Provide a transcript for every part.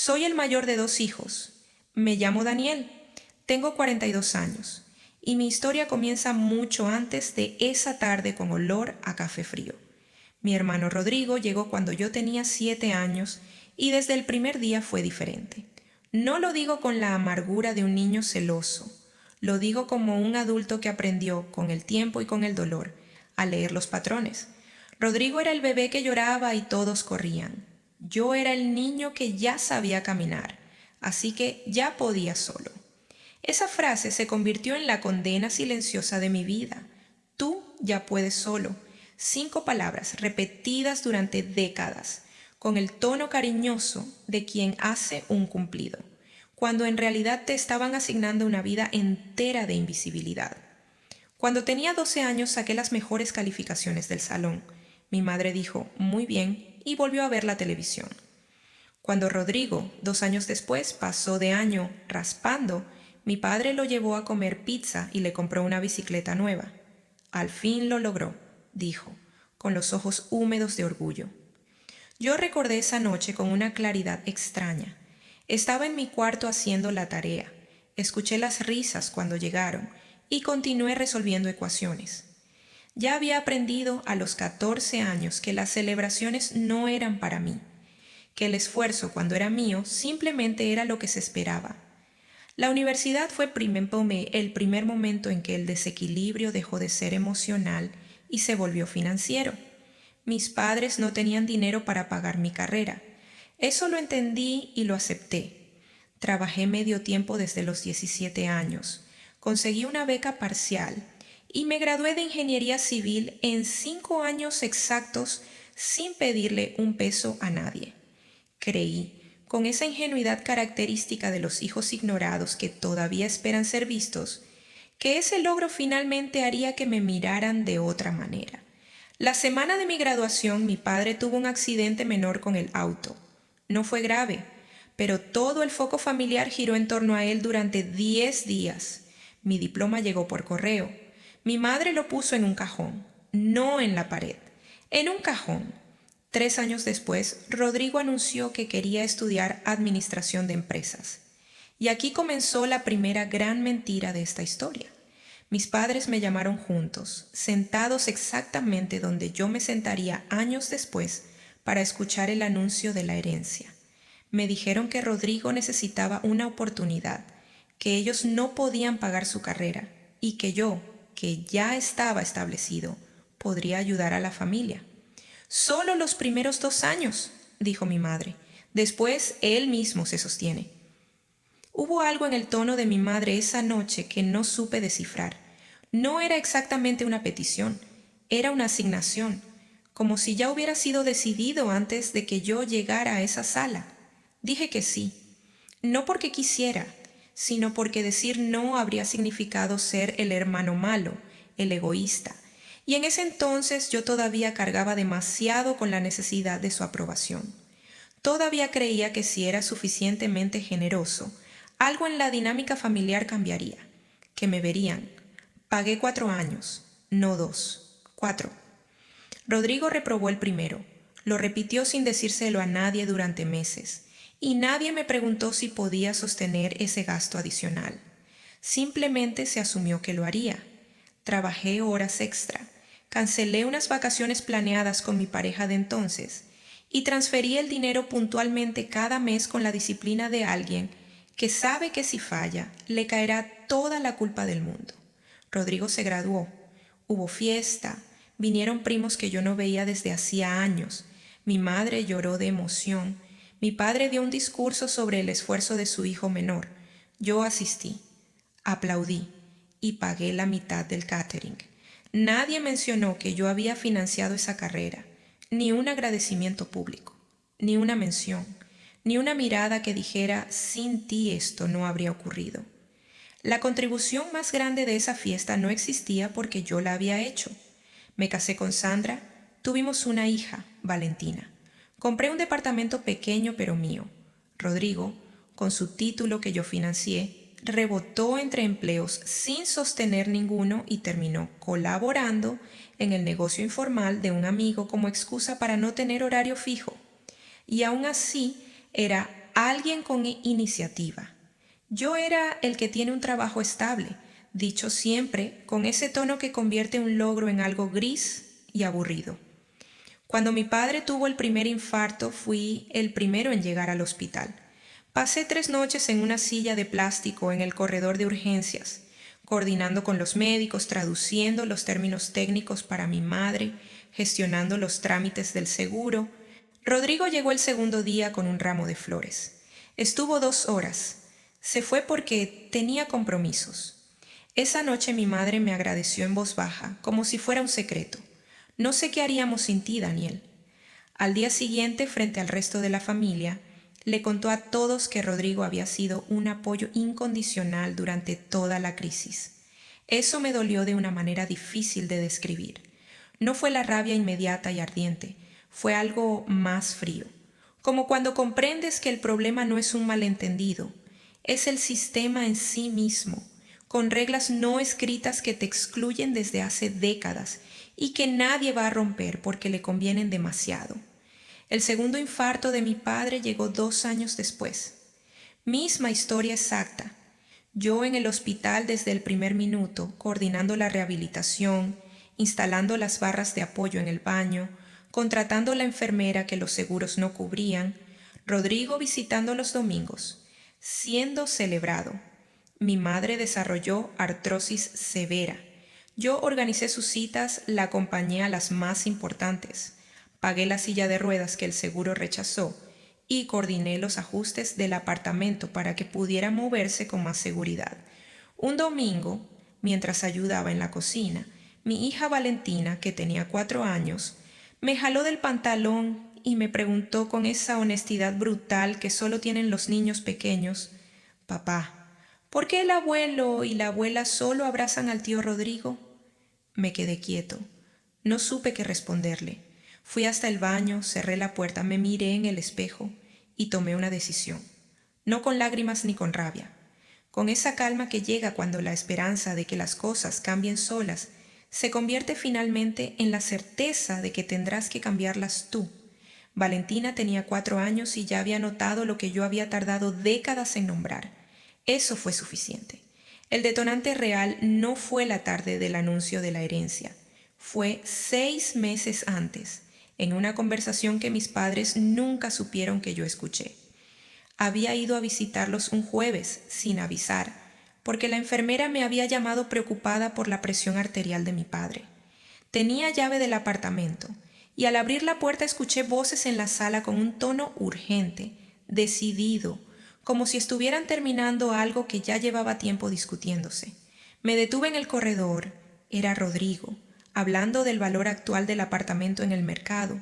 Soy el mayor de 2 hijos. Me llamo Daniel. Tengo 42 años. Y mi historia comienza mucho antes de esa tarde con olor a café frío. Mi hermano Rodrigo llegó cuando yo tenía 7 años y desde el primer día fue diferente. No lo digo con la amargura de un niño celoso. Lo digo como un adulto que aprendió, con el tiempo y con el dolor, a leer los patrones. Rodrigo era el bebé que lloraba y todos corrían. Yo era el niño que ya sabía caminar, así que ya podía solo. Esa frase se convirtió en la condena silenciosa de mi vida. Tú ya puedes solo. 5 palabras repetidas durante décadas, con el tono cariñoso de quien hace un cumplido, cuando en realidad te estaban asignando una vida entera de invisibilidad. Cuando tenía 12 años saqué las mejores calificaciones del salón. Mi madre dijo, muy bien, y volvió a ver la televisión. Cuando Rodrigo, 2 años después, pasó de año raspando, mi padre lo llevó a comer pizza y le compró una bicicleta nueva. Al fin lo logró, dijo, con los ojos húmedos de orgullo. Yo recordé esa noche con una claridad extraña. Estaba en mi cuarto haciendo la tarea. Escuché las risas cuando llegaron y continué resolviendo ecuaciones. Ya había aprendido a los 14 años que las celebraciones no eran para mí, que el esfuerzo cuando era mío simplemente era lo que se esperaba. La universidad fue el primer momento en que el desequilibrio dejó de ser emocional y se volvió financiero. Mis padres no tenían dinero para pagar mi carrera. Eso lo entendí y lo acepté. Trabajé medio tiempo desde los 17 años. Conseguí una beca parcial y me gradué de ingeniería civil en 5 años exactos sin pedirle un peso a nadie. Creí, con esa ingenuidad característica de los hijos ignorados que todavía esperan ser vistos, que ese logro finalmente haría que me miraran de otra manera. La semana de mi graduación, mi padre tuvo un accidente menor con el auto. No fue grave, pero todo el foco familiar giró en torno a él durante 10 días. Mi diploma llegó por correo. Mi madre lo puso en un cajón, no en la pared, en un cajón. 3 años después, Rodrigo anunció que quería estudiar administración de empresas. Y aquí comenzó la primera gran mentira de esta historia. Mis padres me llamaron juntos, sentados exactamente donde yo me sentaría años después para escuchar el anuncio de la herencia. Me dijeron que Rodrigo necesitaba una oportunidad, que ellos no podían pagar su carrera y que yo, que ya estaba establecido, podría ayudar a la familia. Solo los primeros 2 años, dijo mi madre. Después él mismo se sostiene. Hubo algo en el tono de mi madre esa noche que no supe descifrar. No era exactamente una petición, era una asignación, como si ya hubiera sido decidido antes de que yo llegara a esa sala. Dije que sí, no porque quisiera, sino porque decir no habría significado ser el hermano malo, el egoísta, y en ese entonces yo todavía cargaba demasiado con la necesidad de su aprobación. Todavía creía que si era suficientemente generoso, algo en la dinámica familiar cambiaría, que me verían. Pagué 4 años, no 2, 4. Rodrigo reprobó el primero. Lo repitió sin decírselo a nadie durante meses, y nadie me preguntó si podía sostener ese gasto adicional. Simplemente se asumió que lo haría. Trabajé horas extra, cancelé unas vacaciones planeadas con mi pareja de entonces y transferí el dinero puntualmente cada mes con la disciplina de alguien que sabe que si falla le caerá toda la culpa del mundo. Rodrigo se graduó, hubo fiesta, vinieron primos que yo no veía desde hacía años, mi madre lloró de emoción, mi padre dio un discurso sobre el esfuerzo de su hijo menor. Yo asistí, aplaudí y pagué la mitad del catering. Nadie mencionó que yo había financiado esa carrera, ni un agradecimiento público, ni una mención, ni una mirada que dijera sin ti esto no habría ocurrido. La contribución más grande de esa fiesta no existía porque yo la había hecho. Me casé con Sandra, tuvimos una hija, Valentina. Compré un departamento pequeño pero mío. Rodrigo, con su título que yo financié, rebotó entre empleos sin sostener ninguno y terminó colaborando en el negocio informal de un amigo como excusa para no tener horario fijo. Y aún así era alguien con iniciativa. Yo era el que tiene un trabajo estable, dicho siempre con ese tono que convierte un logro en algo gris y aburrido. Cuando mi padre tuvo el primer infarto, fui el primero en llegar al hospital. Pasé 3 noches en una silla de plástico en el corredor de urgencias, coordinando con los médicos, traduciendo los términos técnicos para mi madre, gestionando los trámites del seguro. Rodrigo llegó el segundo día con un ramo de flores. Estuvo 2 horas. Se fue porque tenía compromisos. Esa noche mi madre me agradeció en voz baja, como si fuera un secreto. No sé qué haríamos sin ti, Daniel. Al día siguiente, frente al resto de la familia, le contó a todos que Rodrigo había sido un apoyo incondicional durante toda la crisis. Eso me dolió de una manera difícil de describir. No fue la rabia inmediata y ardiente, fue algo más frío. Como cuando comprendes que el problema no es un malentendido, es el sistema en sí mismo, con reglas no escritas que te excluyen desde hace décadas y que nadie va a romper porque le convienen demasiado. El segundo infarto de mi padre llegó 2 años después. Misma historia exacta. Yo en el hospital desde el primer minuto, coordinando la rehabilitación, instalando las barras de apoyo en el baño, contratando la enfermera que los seguros no cubrían, Rodrigo visitando los domingos, siendo celebrado. Mi madre desarrolló artrosis severa. Yo organicé sus citas, la acompañé a las más importantes, pagué la silla de ruedas que el seguro rechazó y coordiné los ajustes del apartamento para que pudiera moverse con más seguridad. Un domingo, mientras ayudaba en la cocina, mi hija Valentina, que tenía 4 años, me jaló del pantalón y me preguntó con esa honestidad brutal que solo tienen los niños pequeños: «Papá, ¿por qué el abuelo y la abuela solo abrazan al tío Rodrigo?» Me quedé quieto. No supe qué responderle. Fui hasta el baño, cerré la puerta, me miré en el espejo y tomé una decisión. No con lágrimas ni con rabia. Con esa calma que llega cuando la esperanza de que las cosas cambien solas se convierte finalmente en la certeza de que tendrás que cambiarlas tú. Valentina tenía 4 años y ya había notado lo que yo había tardado décadas en nombrar. Eso fue suficiente. El detonante real no fue la tarde del anuncio de la herencia. Fue 6 meses antes, en una conversación que mis padres nunca supieron que yo escuché. Había ido a visitarlos un jueves, sin avisar, porque la enfermera me había llamado preocupada por la presión arterial de mi padre. Tenía llave del apartamento, y al abrir la puerta escuché voces en la sala con un tono urgente, decidido, como si estuvieran terminando algo que ya llevaba tiempo discutiéndose. Me detuve en el corredor. Era Rodrigo, hablando del valor actual del apartamento en el mercado,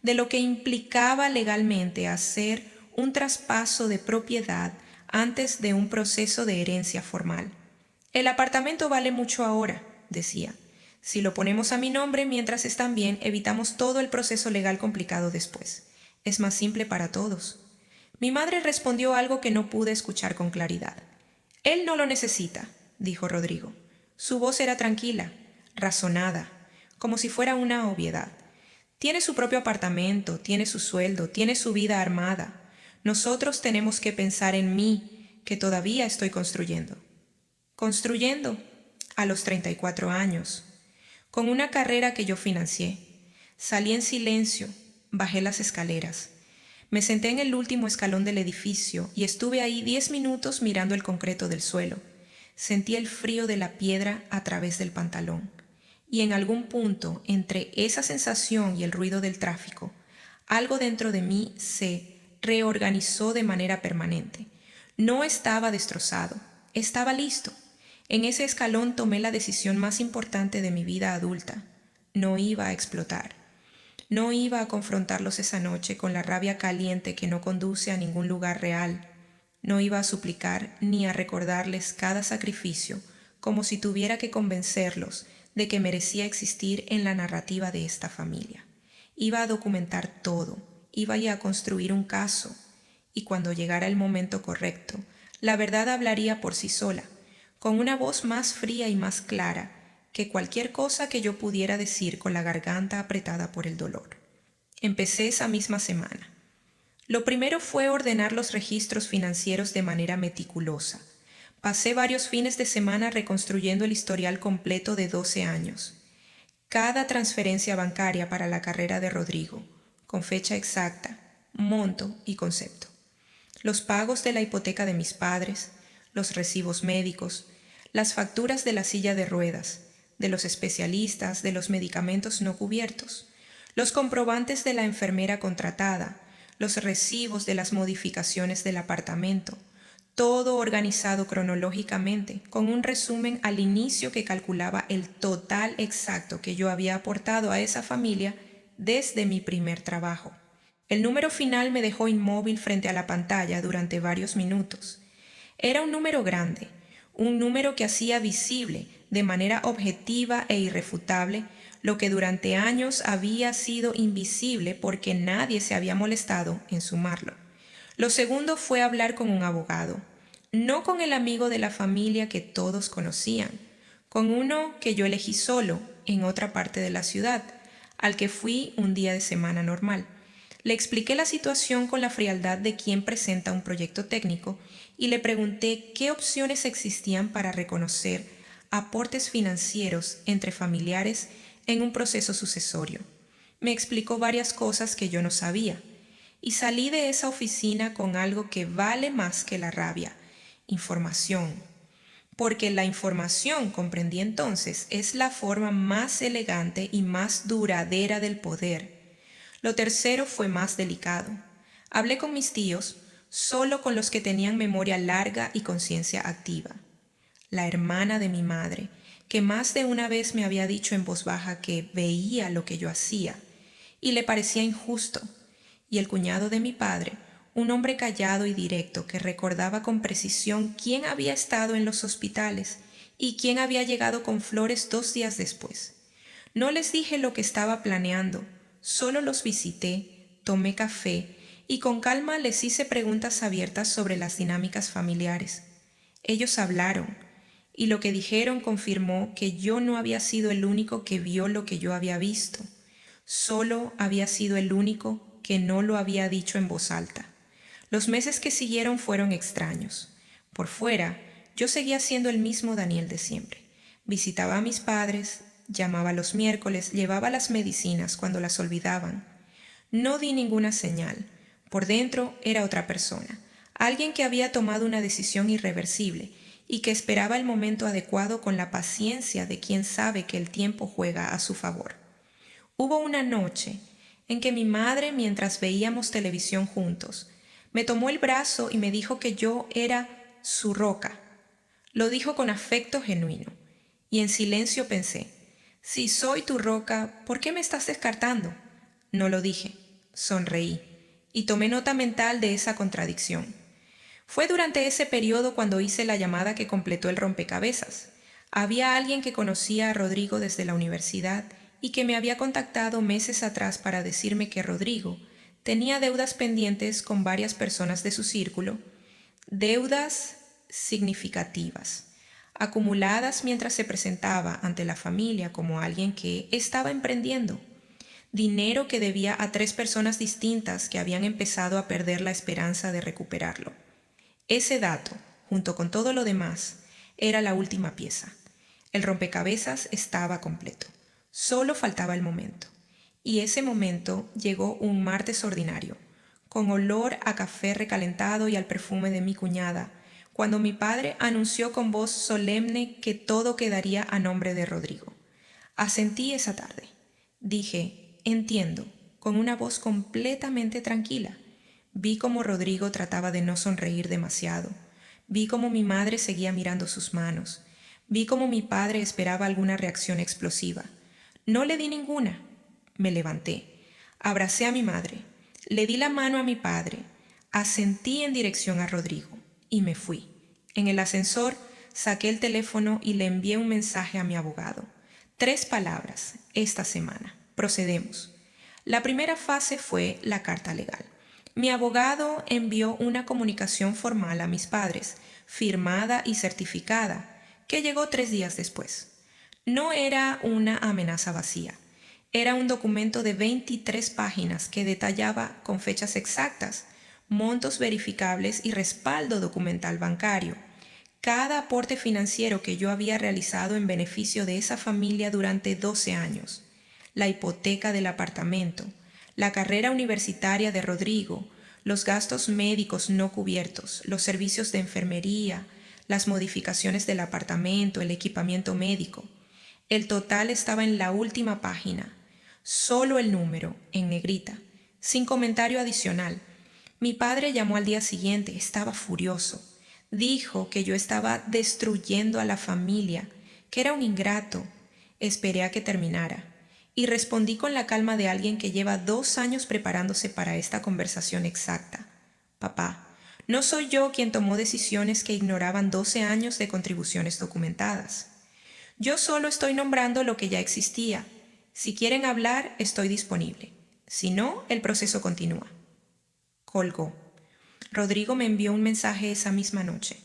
de lo que implicaba legalmente hacer un traspaso de propiedad antes de un proceso de herencia formal. «El apartamento vale mucho ahora», decía. «Si lo ponemos a mi nombre mientras están bien, evitamos todo el proceso legal complicado después. Es más simple para todos». Mi madre respondió algo que no pude escuchar con claridad. «Él no lo necesita», dijo Rodrigo. Su voz era tranquila, razonada, como si fuera una obviedad. «Tiene su propio apartamento, tiene su sueldo, tiene su vida armada. Nosotros tenemos que pensar en mí, que todavía estoy construyendo». Construyendo, a los 34 años, con una carrera que yo financié. Salí en silencio, bajé las escaleras. Me senté en el último escalón del edificio y estuve ahí 10 minutos mirando el concreto del suelo. Sentí el frío de la piedra a través del pantalón. Y en algún punto, entre esa sensación y el ruido del tráfico, algo dentro de mí se reorganizó de manera permanente. No estaba destrozado, estaba listo. En ese escalón tomé la decisión más importante de mi vida adulta. No iba a explotar. No iba a confrontarlos esa noche con la rabia caliente que no conduce a ningún lugar real. No iba a suplicar ni a recordarles cada sacrificio como si tuviera que convencerlos de que merecía existir en la narrativa de esta familia. Iba a documentar todo, iba a construir un caso, y cuando llegara el momento correcto, la verdad hablaría por sí sola, con una voz más fría y más clara que cualquier cosa que yo pudiera decir con la garganta apretada por el dolor. Empecé esa misma semana. Lo primero fue ordenar los registros financieros de manera meticulosa. Pasé varios fines de semana reconstruyendo el historial completo de 12 años. Cada transferencia bancaria para la carrera de Rodrigo, con fecha exacta, monto y concepto. Los pagos de la hipoteca de mis padres, los recibos médicos, las facturas de la silla de ruedas, de los especialistas, de los medicamentos no cubiertos, los comprobantes de la enfermera contratada, los recibos de las modificaciones del apartamento, todo organizado cronológicamente, con un resumen al inicio que calculaba el total exacto que yo había aportado a esa familia desde mi primer trabajo. El número final me dejó inmóvil frente a la pantalla durante varios minutos. Era un número grande, un número que hacía visible de manera objetiva e irrefutable lo que durante años había sido invisible porque nadie se había molestado en sumarlo. Lo segundo fue hablar con un abogado, no con el amigo de la familia que todos conocían, con uno que yo elegí solo en otra parte de la ciudad, al que fui un día de semana normal. Le expliqué la situación con la frialdad de quien presenta un proyecto técnico y le pregunté qué opciones existían para reconocer aportes financieros entre familiares en un proceso sucesorio. Me explicó varias cosas que yo no sabía y salí de esa oficina con algo que vale más que la rabia: información. Porque la información, comprendí entonces, es la forma más elegante y más duradera del poder. Lo tercero fue más delicado. Hablé con mis tíos, solo con los que tenían memoria larga y conciencia activa. La hermana de mi madre, que más de una vez me había dicho en voz baja que veía lo que yo hacía y le parecía injusto, y el cuñado de mi padre, un hombre callado y directo que recordaba con precisión quién había estado en los hospitales y quién había llegado con flores 2 días después. No les dije lo que estaba planeando, solo los visité, tomé café y con calma les hice preguntas abiertas sobre las dinámicas familiares. Ellos hablaron, y lo que dijeron confirmó que yo no había sido el único que vio lo que yo había visto, solo había sido el único que no lo había dicho en voz alta. Los meses que siguieron fueron extraños. Por fuera, yo seguía siendo el mismo Daniel de siempre. Visitaba a mis padres, llamaba los miércoles, llevaba las medicinas cuando las olvidaban. No di ninguna señal. Por dentro era otra persona, alguien que había tomado una decisión irreversible y que esperaba el momento adecuado con la paciencia de quien sabe que el tiempo juega a su favor. Hubo una noche en que mi madre, mientras veíamos televisión juntos, me tomó el brazo y me dijo que yo era su roca. Lo dijo con afecto genuino, y en silencio pensé: si soy tu roca, ¿por qué me estás descartando? No lo dije, sonreí, y tomé nota mental de esa contradicción. Fue durante ese periodo cuando hice la llamada que completó el rompecabezas. Había alguien que conocía a Rodrigo desde la universidad y que me había contactado meses atrás para decirme que Rodrigo tenía deudas pendientes con varias personas de su círculo, deudas significativas, acumuladas mientras se presentaba ante la familia como alguien que estaba emprendiendo, dinero que debía a 3 personas distintas que habían empezado a perder la esperanza de recuperarlo. Ese dato, junto con todo lo demás, era la última pieza. El rompecabezas estaba completo. Solo faltaba el momento. Y ese momento llegó un martes ordinario, con olor a café recalentado y al perfume de mi cuñada, cuando mi padre anunció con voz solemne que todo quedaría a nombre de Rodrigo. Asentí esa tarde. Dije: entiendo, con una voz completamente tranquila. Vi cómo Rodrigo trataba de no sonreír demasiado. Vi cómo mi madre seguía mirando sus manos. Vi cómo mi padre esperaba alguna reacción explosiva. No le di ninguna. Me levanté. Abracé a mi madre. Le di la mano a mi padre. Asentí en dirección a Rodrigo y me fui. En el ascensor saqué el teléfono y le envié un mensaje a mi abogado. 3 palabras esta semana. Procedemos. La primera fase fue la carta legal. Mi abogado envió una comunicación formal a mis padres, firmada y certificada, que llegó 3 días después. No era una amenaza vacía. Era un documento de 23 páginas que detallaba con fechas exactas montos verificables y respaldo documental bancario. Cada aporte financiero que yo había realizado en beneficio de esa familia durante 12 años, la hipoteca del apartamento, la carrera universitaria de Rodrigo, los gastos médicos no cubiertos, los servicios de enfermería, las modificaciones del apartamento, el equipamiento médico. El total estaba en la última página, solo el número, en negrita, sin comentario adicional. Mi padre llamó al día siguiente, estaba furioso. Dijo que yo estaba destruyendo a la familia, que era un ingrato. Esperé a que terminara y respondí con la calma de alguien que lleva 2 años preparándose para esta conversación exacta. Papá, no soy yo quien tomó decisiones que ignoraban 12 años de contribuciones documentadas. Yo solo estoy nombrando lo que ya existía. Si quieren hablar, estoy disponible. Si no, el proceso continúa. Colgó. Rodrigo me envió un mensaje esa misma noche.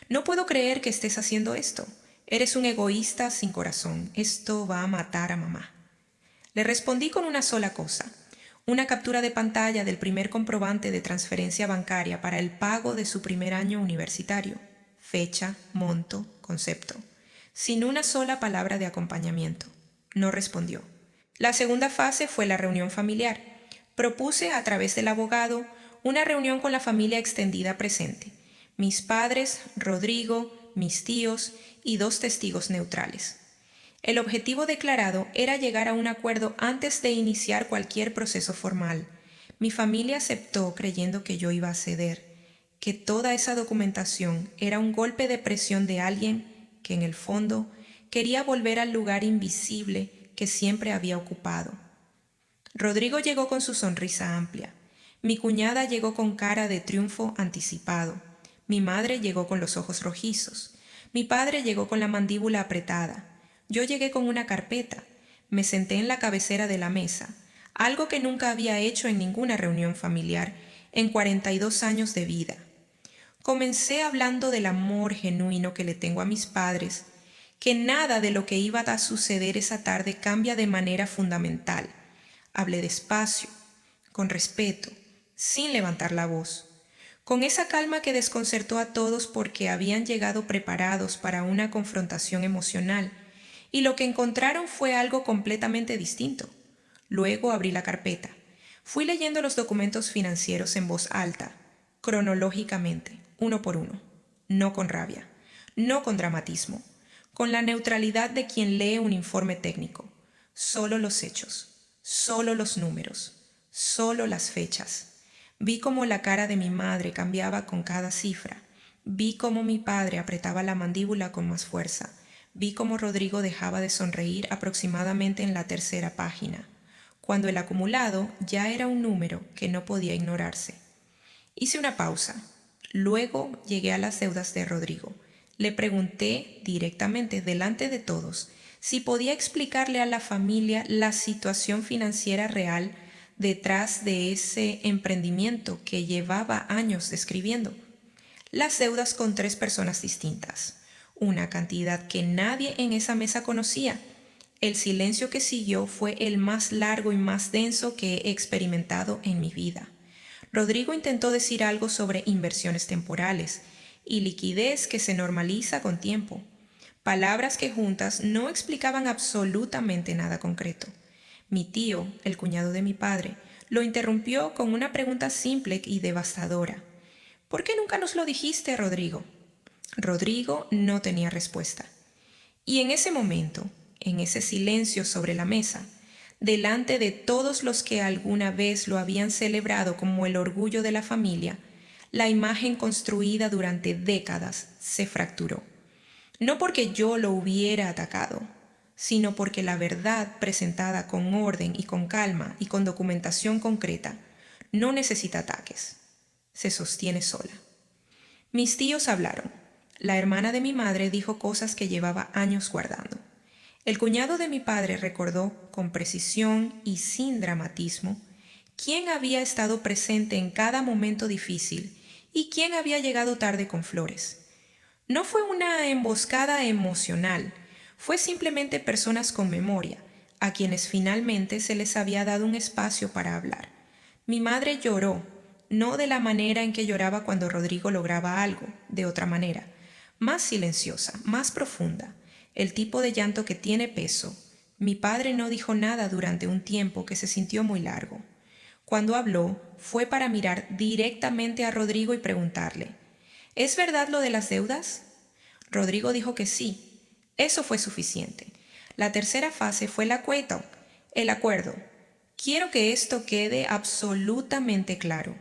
No puedo creer que estés haciendo esto. Eres un egoísta sin corazón. Esto va a matar a mamá. Le respondí con una sola cosa, una captura de pantalla del primer comprobante de transferencia bancaria para el pago de su primer año universitario, fecha, monto, concepto, sin una sola palabra de acompañamiento. No respondió. La segunda fase fue la reunión familiar. Propuse a través del abogado una reunión con la familia extendida presente, mis padres, Rodrigo, mis tíos y 2 testigos neutrales. El objetivo declarado era llegar a un acuerdo antes de iniciar cualquier proceso formal. Mi familia aceptó creyendo que yo iba a ceder, que toda esa documentación era un golpe de presión de alguien que en el fondo quería volver al lugar invisible que siempre había ocupado. Rodrigo llegó con su sonrisa amplia. Mi cuñada llegó con cara de triunfo anticipado. Mi madre llegó con los ojos rojizos. Mi padre llegó con la mandíbula apretada. Yo llegué con una carpeta. Me senté en la cabecera de la mesa, algo que nunca había hecho en ninguna reunión familiar en 42 años de vida. Comencé hablando del amor genuino que le tengo a mis padres, que nada de lo que iba a suceder esa tarde cambia de manera fundamental. Hablé despacio, con respeto, sin levantar la voz, con esa calma que desconcertó a todos porque habían llegado preparados para una confrontación emocional, y lo que encontraron fue algo completamente distinto. Luego abrí la carpeta. Fui leyendo los documentos financieros en voz alta, cronológicamente, uno por uno, no con rabia, no con dramatismo, con la neutralidad de quien lee un informe técnico. Solo los hechos, solo los números, solo las fechas. Vi cómo la cara de mi madre cambiaba con cada cifra. Vi cómo mi padre apretaba la mandíbula con más fuerza. Vi cómo Rodrigo dejaba de sonreír aproximadamente en la 3ª página, cuando el acumulado ya era un número que no podía ignorarse. Hice una pausa. Luego llegué a las deudas de Rodrigo. Le pregunté directamente, delante de todos, si podía explicarle a la familia la situación financiera real detrás de ese emprendimiento que llevaba años describiendo. Las deudas con 3 personas distintas, una cantidad que nadie en esa mesa conocía. El silencio que siguió fue el más largo y más denso que he experimentado en mi vida. Rodrigo intentó decir algo sobre inversiones temporales y liquidez que se normaliza con tiempo, palabras que juntas no explicaban absolutamente nada concreto. Mi tío, el cuñado de mi padre, lo interrumpió con una pregunta simple y devastadora. ¿Por qué nunca nos lo dijiste, Rodrigo? Rodrigo no tenía respuesta. Y en ese momento, en ese silencio sobre la mesa, delante de todos los que alguna vez lo habían celebrado como el orgullo de la familia, la imagen construida durante décadas se fracturó. No porque yo lo hubiera atacado, sino porque la verdad presentada con orden y con calma y con documentación concreta no necesita ataques. Se sostiene sola. Mis tíos hablaron. La hermana de mi madre dijo cosas que llevaba años guardando. El cuñado de mi padre recordó con precisión y sin dramatismo quién había estado presente en cada momento difícil y quién había llegado tarde con flores. No fue una emboscada emocional, fue simplemente personas con memoria, a quienes finalmente se les había dado un espacio para hablar. Mi madre lloró, no de la manera en que lloraba cuando Rodrigo lograba algo, de otra manera, más silenciosa, más profunda, el tipo de llanto que tiene peso. Mi padre no dijo nada durante un tiempo que se sintió muy largo. Cuando habló, fue para mirar directamente a Rodrigo y preguntarle: ¿Es verdad lo de las deudas? Rodrigo dijo que sí. Eso fue suficiente. La tercera fase fue el acuerdo. El acuerdo. Quiero que esto quede absolutamente claro.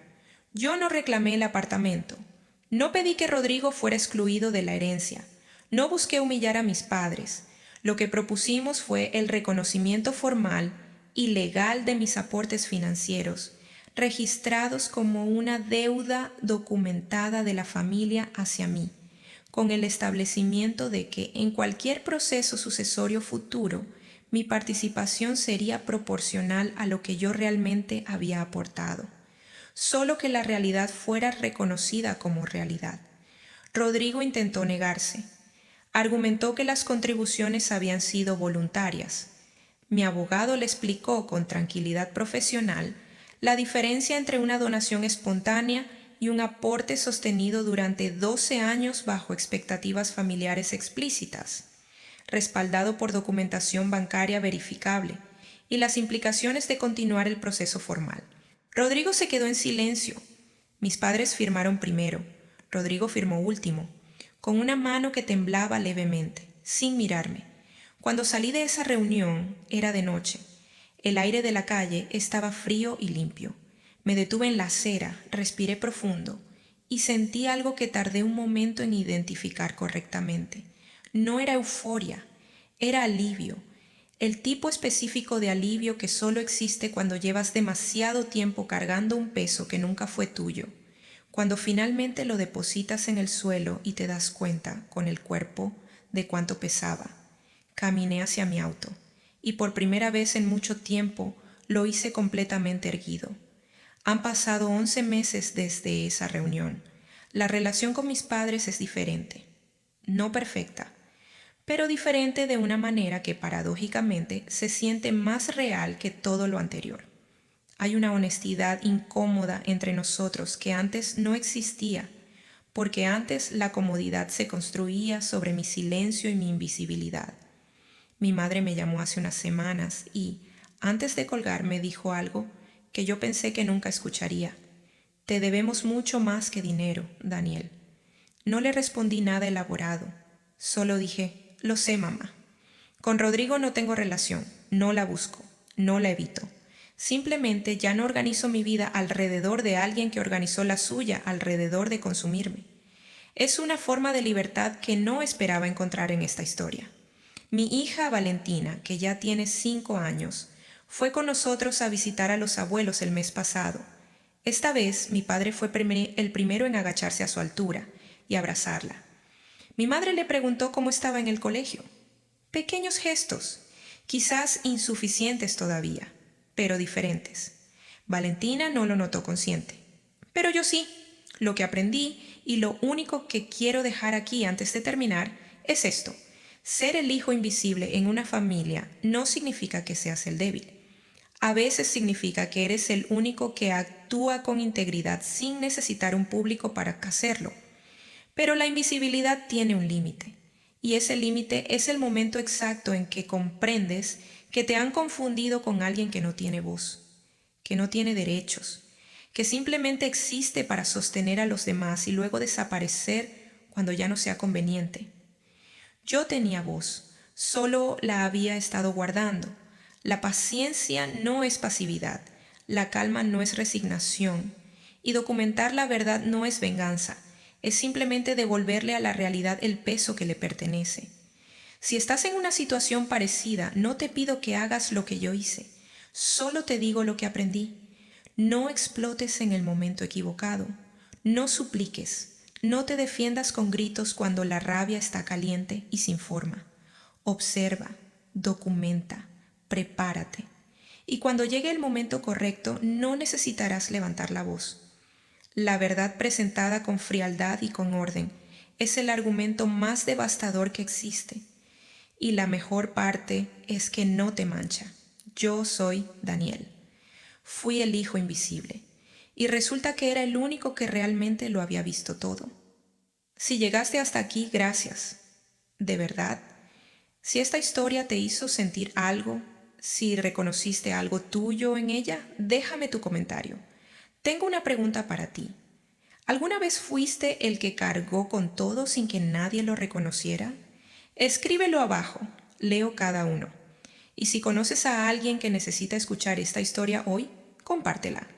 Yo no reclamé el apartamento. No pedí que Rodrigo fuera excluido de la herencia. No busqué humillar a mis padres. Lo que propusimos fue el reconocimiento formal y legal de mis aportes financieros, registrados como una deuda documentada de la familia hacia mí, con el establecimiento de que en cualquier proceso sucesorio futuro mi participación sería proporcional a lo que yo realmente había aportado, solo que la realidad fuera reconocida como realidad. Rodrigo intentó negarse. Argumentó que las contribuciones habían sido voluntarias. Mi abogado le explicó con tranquilidad profesional la diferencia entre una donación espontánea y un aporte sostenido durante 12 años bajo expectativas familiares explícitas, respaldado por documentación bancaria verificable, y las implicaciones de continuar el proceso formal. Rodrigo se quedó en silencio. Mis padres firmaron primero. Rodrigo firmó último, con una mano que temblaba levemente, sin mirarme. Cuando salí de esa reunión era de noche. El aire de la calle estaba frío y limpio. Me detuve en la acera, respiré profundo y sentí algo que tardé un momento en identificar correctamente. No era euforia, era alivio, el tipo específico de alivio que solo existe cuando llevas demasiado tiempo cargando un peso que nunca fue tuyo. Cuando finalmente lo depositas en el suelo y te das cuenta, con el cuerpo, de cuánto pesaba. Caminé hacia mi auto, y por primera vez en mucho tiempo lo hice completamente erguido. Han pasado 11 meses desde esa reunión. La relación con mis padres es diferente. No perfecta, pero diferente de una manera que paradójicamente se siente más real que todo lo anterior. Hay una honestidad incómoda entre nosotros que antes no existía, porque antes la comodidad se construía sobre mi silencio y mi invisibilidad. Mi madre me llamó hace unas semanas y, antes de colgar, me dijo algo que yo pensé que nunca escucharía. Te debemos mucho más que dinero, Daniel. No le respondí nada elaborado. Solo dije: lo sé, mamá. Con Rodrigo no tengo relación, no la busco, no la evito. Simplemente ya no organizo mi vida alrededor de alguien que organizó la suya alrededor de consumirme. Es una forma de libertad que no esperaba encontrar en esta historia. Mi hija Valentina, que ya tiene 5 años, fue con nosotros a visitar a los abuelos el mes pasado. Esta vez mi padre fue el primero en agacharse a su altura y abrazarla. Mi madre le preguntó cómo estaba en el colegio. Pequeños gestos, quizás insuficientes todavía, pero diferentes. Valentina no lo notó consciente, pero yo sí. Lo que aprendí y lo único que quiero dejar aquí antes de terminar es esto: ser el hijo invisible en una familia no significa que seas el débil. A veces significa que eres el único que actúa con integridad sin necesitar un público para hacerlo. Pero la invisibilidad tiene un límite, y ese límite es el momento exacto en que comprendes que te han confundido con alguien que no tiene voz, que no tiene derechos, que simplemente existe para sostener a los demás y luego desaparecer cuando ya no sea conveniente. Yo tenía voz, solo la había estado guardando. La paciencia no es pasividad, la calma no es resignación, y documentar la verdad no es venganza, es simplemente devolverle a la realidad el peso que le pertenece. Si estás en una situación parecida, no te pido que hagas lo que yo hice, solo te digo lo que aprendí. No explotes en el momento equivocado, no supliques, no te defiendas con gritos cuando la rabia está caliente y sin forma. Observa, documenta, prepárate. Y cuando llegue el momento correcto, no necesitarás levantar la voz. La verdad presentada con frialdad y con orden es el argumento más devastador que existe. Y la mejor parte es que no te mancha. Yo soy Daniel. Fui el hijo invisible. y resulta que era el único que realmente lo había visto todo. Si llegaste hasta aquí, gracias. De verdad. Si esta historia te hizo sentir algo, si reconociste algo tuyo en ella, déjame tu comentario. Tengo una pregunta para ti. ¿Alguna vez fuiste el que cargó con todo sin que nadie lo reconociera? Escríbelo abajo, leo cada uno. Y si conoces a alguien que necesita escuchar esta historia hoy, compártela.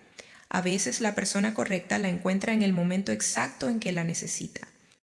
A veces la persona correcta la encuentra en el momento exacto en que la necesita.